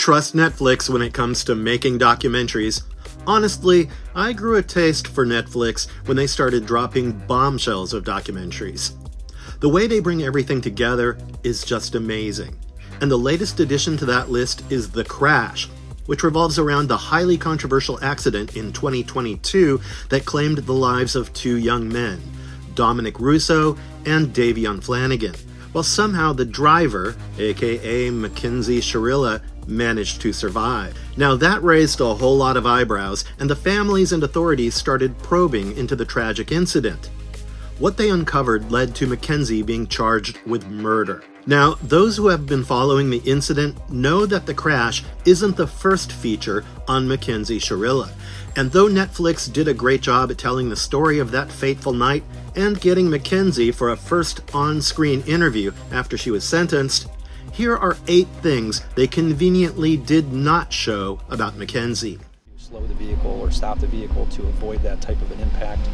trust Netflix when it comes to making documentaries. Honestly, I grew a taste for Netflix when they started dropping bombshells of documentaries. The way they bring everything together is just amazing. And the latest addition to that list is The Crash, which revolves around the highly controversial accident in 2022 that claimed the lives of two young men, Dominic Russo and Davion Flanagan, while somehow the driver, aka Mackenzie Shirilla, managed to survive. Now that raised a whole lot of eyebrows, and the families and authorities started probing into the tragic incident. What they uncovered led to Mackenzie being charged with murder. Now, those who have been following the incident know that The Crash isn't the first feature on Mackenzie Shirilla. And though Netflix did a great job at telling the story of that fateful night and getting Mackenzie for a first on-screen interview after she was sentenced, here are 8 things they conveniently did not show about Mackenzie. Slow the vehicle or stop the vehicle to avoid that type of an impact.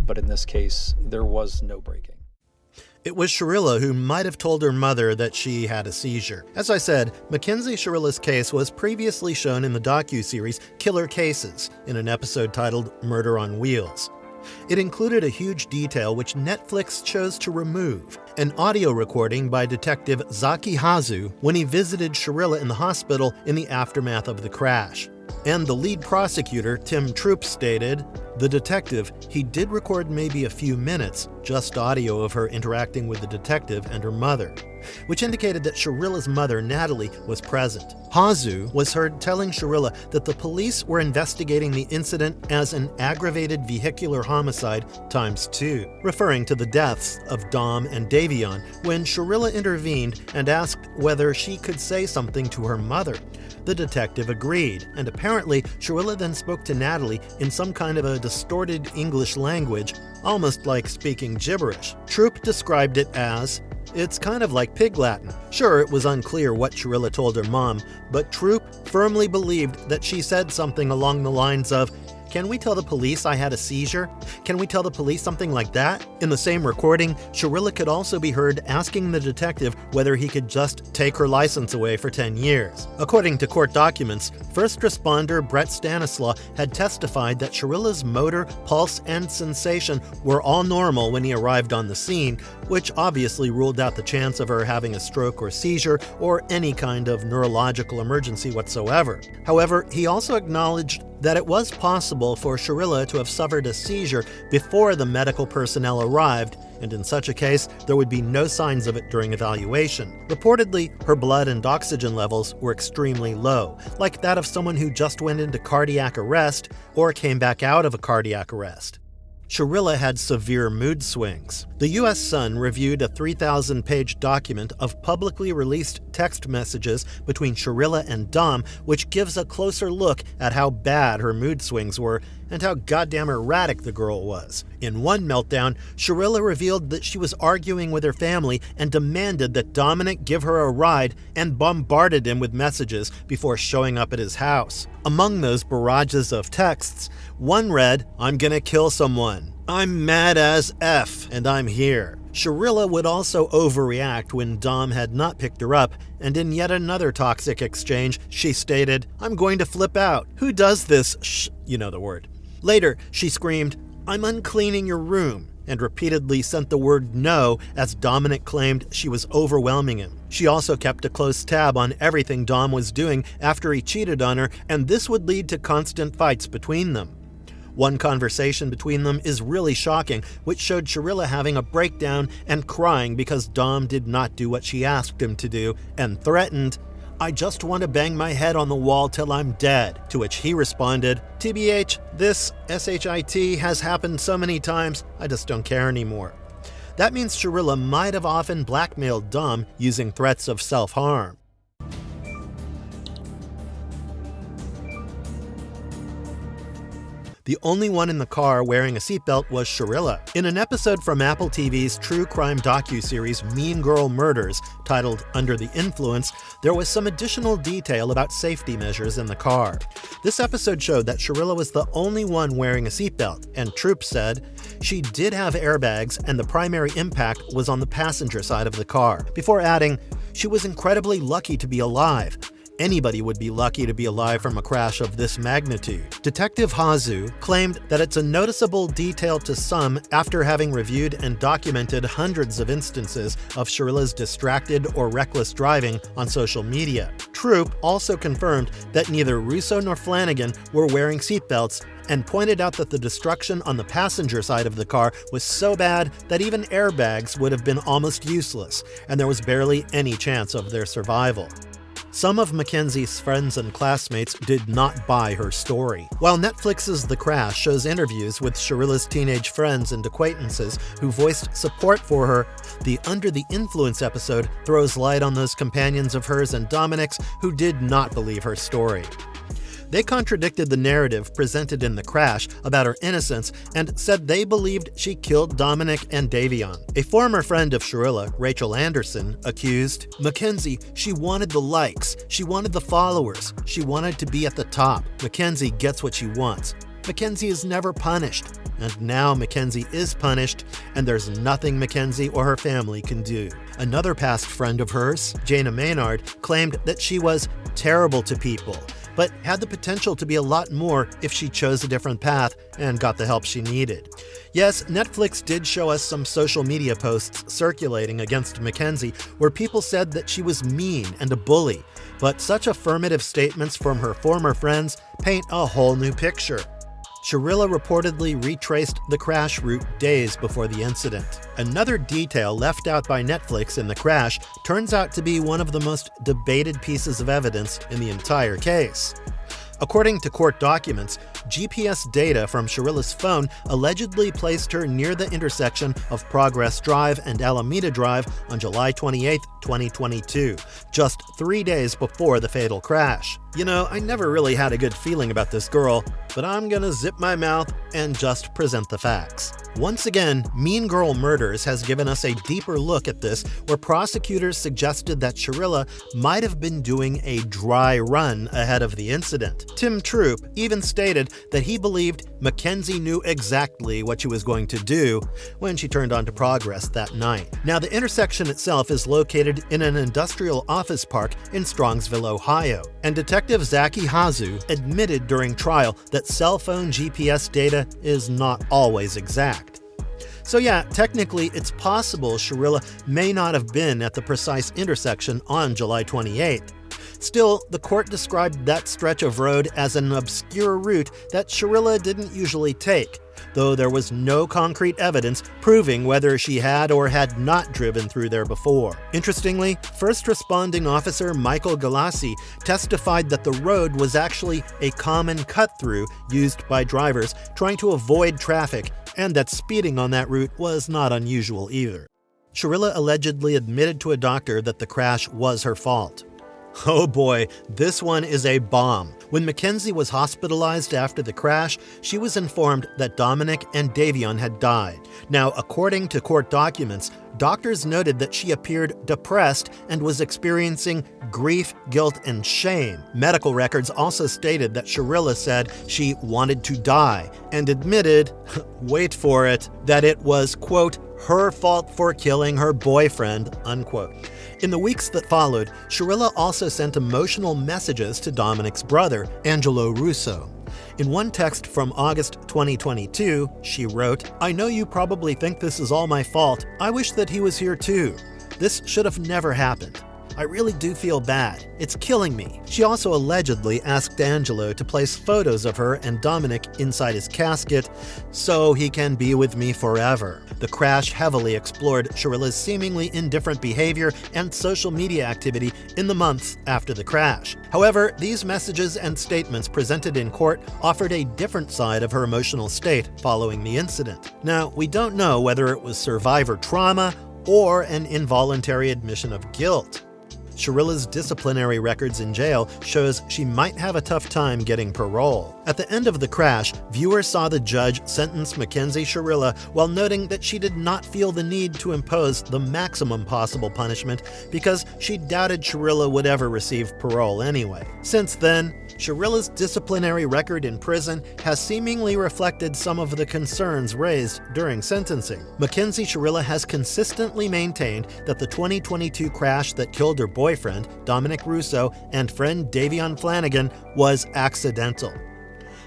But in this case, there was no braking. It was Shirilla who might have told her mother that she had a seizure. As I said, Mackenzie Shirilla's case was previously shown in the docuseries Killer Cases in an episode titled Murder on Wheels. It included a huge detail which Netflix chose to remove, an audio recording by Detective Zaki Hazu when he visited Shirilla in the hospital in the aftermath of the crash. And the lead prosecutor, Tim Troop, stated, "The detective, he did record maybe a few minutes, just audio of her interacting with the detective and her mother," which indicated that Shirilla's mother, Natalie, was present. Hazu was heard telling Shirilla that the police were investigating the incident as an aggravated vehicular homicide ×2, referring to the deaths of Dom and Davion when Shirilla intervened and asked whether she could say something to her mother. The detective agreed, and apparently Shirilla then spoke to Natalie in some kind of a distorted English language, almost like speaking gibberish. Troop described it as, "It's kind of like Pig Latin." Sure, it was unclear what Shirilla told her mom, but Troop firmly believed that she said something along the lines of, "Can we tell the police I had a seizure? Can we tell the police something like that?" In the same recording, Shirilla could also be heard asking the detective whether he could just take her license away for 10 years. According to court documents, first responder Brett Stanislaw had testified that Shirilla's motor, pulse, and sensation were all normal when he arrived on the scene, which obviously ruled out the chance of her having a stroke or seizure or any kind of neurological emergency whatsoever. However, he also acknowledged that it was possible for Shirilla to have suffered a seizure before the medical personnel arrived, and in such a case, there would be no signs of it during evaluation. Reportedly, her blood and oxygen levels were extremely low, like that of someone who just went into cardiac arrest or came back out of a cardiac arrest. Shirilla had severe mood swings. The U.S. Sun reviewed a 3,000-page document of publicly released text messages between Shirilla and Dom, which gives a closer look at how bad her mood swings were and how goddamn erratic the girl was. In one meltdown, Shirilla revealed that she was arguing with her family and demanded that Dominic give her a ride and bombarded him with messages before showing up at his house. Among those barrages of texts, one read, "I'm gonna kill someone. I'm mad as F, and I'm here." Shirilla would also overreact when Dom had not picked her up, and in yet another toxic exchange, she stated, "I'm going to flip out. Who does this you know the word." Later, she screamed, "I'm uncleaning your room," and repeatedly sent the word no as Dominic claimed she was overwhelming him. She also kept a close tab on everything Dom was doing after he cheated on her, and this would lead to constant fights between them. One conversation between them is really shocking, which showed Shirilla having a breakdown and crying because Dom did not do what she asked him to do, and threatened, "I just want to bang my head on the wall till I'm dead," to which he responded, "TBH, this SHIT has happened so many times, I just don't care anymore." That means Shirilla might have often blackmailed Dom using threats of self-harm. The only one in the car wearing a seatbelt was Shirilla. In an episode from Apple TV's true crime docuseries Mean Girl Murders, titled Under the Influence, there was some additional detail about safety measures in the car. This episode showed that Shirilla was the only one wearing a seatbelt, and Troop said she did have airbags and the primary impact was on the passenger side of the car, before adding, "She was incredibly lucky to be alive. Anybody would be lucky to be alive from a crash of this magnitude. Detective Hazu claimed that it's a noticeable detail to some after having reviewed and documented hundreds of instances of Shirilla's distracted or reckless driving on social media. Troop also confirmed that neither Russo nor Flanagan were wearing seatbelts and pointed out that the destruction on the passenger side of the car was so bad that even airbags would have been almost useless, and there was barely any chance of their survival. Some of Mackenzie's friends and classmates did not buy her story. While Netflix's The Crash shows interviews with Shirilla's teenage friends and acquaintances who voiced support for her, the Under the Influence episode throws light on those companions of hers and Dominic's who did not believe her story. They contradicted the narrative presented in The Crash about her innocence and said they believed she killed Dominic and Davion. A former friend of Shirilla, Rachel Anderson, accused, "Mackenzie, she wanted the likes, she wanted the followers, she wanted to be at the top. Mackenzie gets what she wants. Mackenzie is never punished." And now Mackenzie is punished, and there's nothing Mackenzie or her family can do. Another past friend of hers, Jana Maynard, claimed that she was terrible to people, but had the potential to be a lot more if she chose a different path and got the help she needed. Yes, Netflix did show us some social media posts circulating against Mackenzie where people said that she was mean and a bully, but such affirmative statements from her former friends paint a whole new picture. Shirilla reportedly retraced the crash route days before the incident. Another detail left out by Netflix in The Crash turns out to be one of the most debated pieces of evidence in the entire case. According to court documents, GPS data from Shirilla's phone allegedly placed her near the intersection of Progress Drive and Alameda Drive on July 28, 2022, just 3 days before the fatal crash. You know, I never really had a good feeling about this girl, but I'm gonna zip my mouth and just present the facts. Once again, Mean Girl Murders has given us a deeper look at this, where prosecutors suggested that Shirilla might have been doing a dry run ahead of the incident. Tim Troop even stated that he believed Mackenzie knew exactly what she was going to do when she turned onto Progress that night. Now, the intersection itself is located in an industrial office park in Strongsville, Ohio, and Detective Zaki Hazu admitted during trial that cell phone GPS data is not always exact. So yeah, technically it's possible Shirilla may not have been at the precise intersection on July 28th. Still, the court described that stretch of road as an obscure route that Shirilla didn't usually take, though there was no concrete evidence proving whether she had or had not driven through there before. Interestingly, first responding officer Michael Galassi testified that the road was actually a common cut-through used by drivers trying to avoid traffic, and that speeding on that route was not unusual either. Shirilla allegedly admitted to a doctor that the crash was her fault. Oh boy, this one is a bomb. When Mackenzie was hospitalized after the crash, she was informed that Dominic and Davion had died. Now, according to court documents, doctors noted that she appeared depressed and was experiencing grief, guilt, and shame. Medical records also stated that Shirilla said she wanted to die and admitted, wait for it, that it was, quote, her fault for killing her boyfriend, unquote. In the weeks that followed, Shirilla also sent emotional messages to Dominic's brother, Angelo Russo. In one text from August 2022, she wrote, "I know you probably think this is all my fault. I wish that he was here too. This should have never happened. I really do feel bad. It's killing me." She also allegedly asked Angelo to place photos of her and Dominic inside his casket so he can be with me forever. The crash heavily explored Shirilla's seemingly indifferent behavior and social media activity in the months after the crash. However, these messages and statements presented in court offered a different side of her emotional state following the incident. Now, we don't know whether it was survivor trauma or an involuntary admission of guilt. Shirilla's disciplinary records in jail shows she might have a tough time getting parole. At the end of the crash, viewers saw the judge sentence Mackenzie Shirilla while noting that she did not feel the need to impose the maximum possible punishment because she doubted Shirilla would ever receive parole anyway. Since then, Shirilla's disciplinary record in prison has seemingly reflected some of the concerns raised during sentencing. Mackenzie Shirilla has consistently maintained that the 2022 crash that killed her boyfriend boyfriend, Dominic Russo, and friend Davion Flanagan was accidental.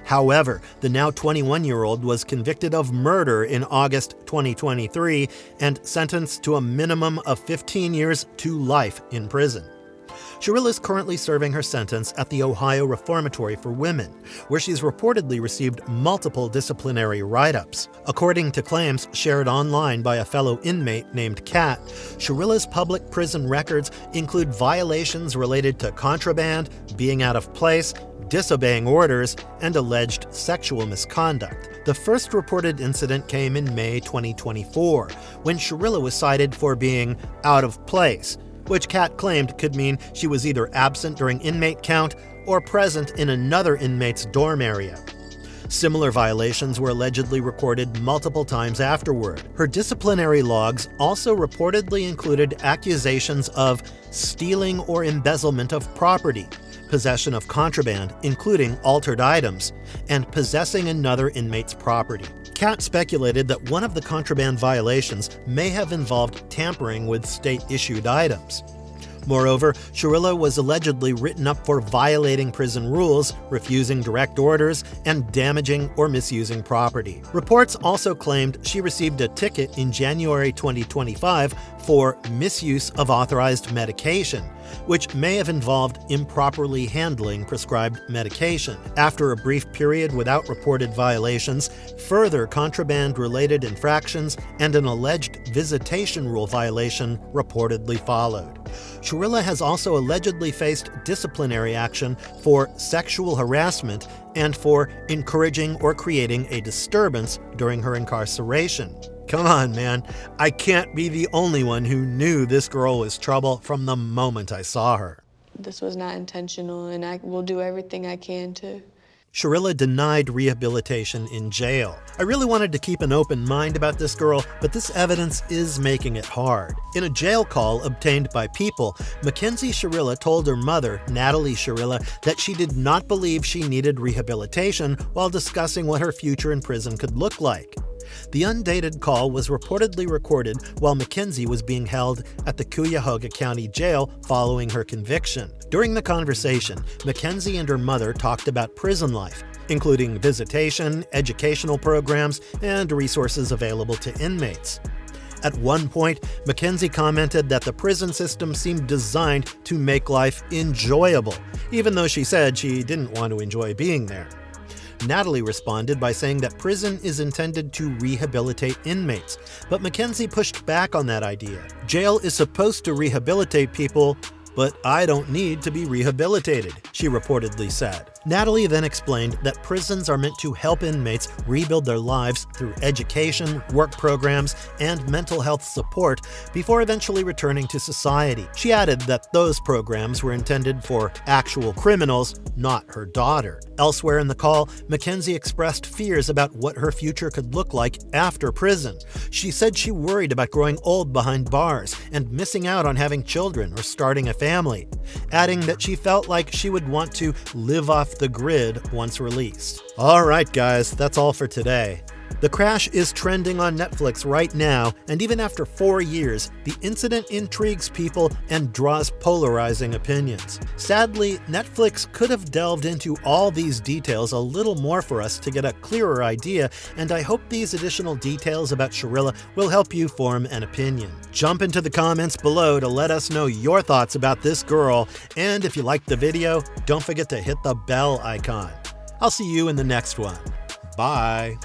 However, the now 21-year-old was convicted of murder in August 2023 and sentenced to a minimum of 15 years to life in prison. Shirilla is currently serving her sentence at the Ohio Reformatory for Women, where she's reportedly received multiple disciplinary write-ups. According to claims shared online by a fellow inmate named Kat, Shirilla's public prison records include violations related to contraband, being out of place, disobeying orders, and alleged sexual misconduct. The first reported incident came in May 2024, when Shirilla was cited for being out of place, which Kat claimed could mean she was either absent during inmate count or present in another inmate's dorm area. Similar violations were allegedly recorded multiple times afterward. Her disciplinary logs also reportedly included accusations of stealing or embezzlement of property, possession of contraband, including altered items, and possessing another inmate's property. Kat speculated that one of the contraband violations may have involved tampering with state-issued items. Moreover, Shirilla was allegedly written up for violating prison rules, refusing direct orders, and damaging or misusing property. Reports also claimed she received a ticket in January 2025 for misuse of authorized medication, which may have involved improperly handling prescribed medication. After a brief period without reported violations, further contraband-related infractions and an alleged visitation rule violation reportedly followed. Shirilla has also allegedly faced disciplinary action for sexual harassment and for encouraging or creating a disturbance during her incarceration. Come on, man. I can't be the only one who knew this girl was trouble from the moment I saw her. This was not intentional, and I will do everything I can to. Shirilla denied rehabilitation in jail. I really wanted to keep an open mind about this girl, but this evidence is making it hard. In a jail call obtained by People, Mackenzie Shirilla told her mother, Natalie Shirilla, that she did not believe she needed rehabilitation while discussing what her future in prison could look like. The undated call was reportedly recorded while Mackenzie was being held at the Cuyahoga County Jail following her conviction. During the conversation, Mackenzie and her mother talked about prison life, including visitation, educational programs, and resources available to inmates. At one point, Mackenzie commented that the prison system seemed designed to make life enjoyable, even though she said she didn't want to enjoy being there. Natalie responded by saying that prison is intended to rehabilitate inmates, but Mackenzie pushed back on that idea. Jail is supposed to rehabilitate people, but I don't need to be rehabilitated, she reportedly said. Natalie then explained that prisons are meant to help inmates rebuild their lives through education, work programs, and mental health support before eventually returning to society. She added that those programs were intended for actual criminals, not her daughter. Elsewhere in the call, Mackenzie expressed fears about what her future could look like after prison. She said she worried about growing old behind bars and missing out on having children or starting a family, adding that she felt like she would want to live off the grid once released. All right, guys, that's all for today. The Crash is trending on Netflix right now, and even after 4 years, the incident intrigues people and draws polarizing opinions. Sadly, Netflix could have delved into all these details a little more for us to get a clearer idea, and I hope these additional details about Shirilla will help you form an opinion. Jump into the comments below to let us know your thoughts about this girl, and if you liked the video, don't forget to hit the bell icon. I'll see you in the next one. Bye.